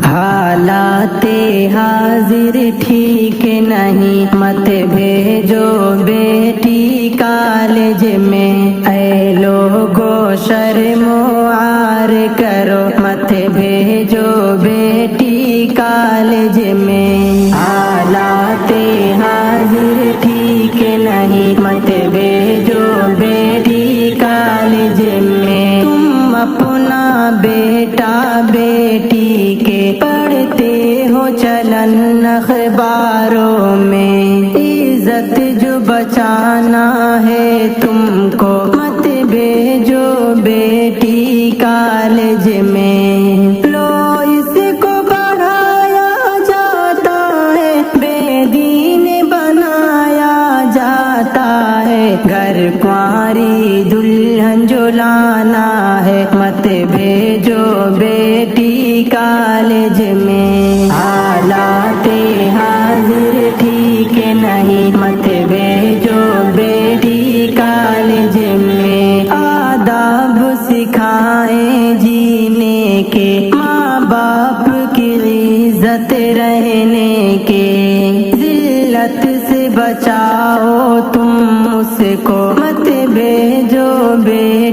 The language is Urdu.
حالات حاضر ٹھیک نہیں، مت بھیجو بیٹی کالج میں، اے لوگو شرم و عار کرو، مت بھیجو بیٹی کالج میں۔ حالات حاضر ٹھیک نہیں، مت بھیجو بیٹی کالج میں۔ تم اپنا بیٹا بیٹی کے پڑھتے ہو چلن اخباروں میں، عزت جو بچانا ہے تم کو، مت بھیجو بیٹی کالج میں۔ لو اس کو پڑھایا جاتا ہے، بے دین بنایا جاتا ہے، گھر کنواری دلہن جو لانا ہے، مت بھیجو بیٹی کالج میں۔ حالات حاضر ٹھیک نہیں، مت بھیجو بیٹی کالج میں۔ آداب سکھائیں جینے کے، ماں باپ کی عزت رہنے کے، ذلت سے بچاؤ تم اس کو، مت بھیجو بیٹی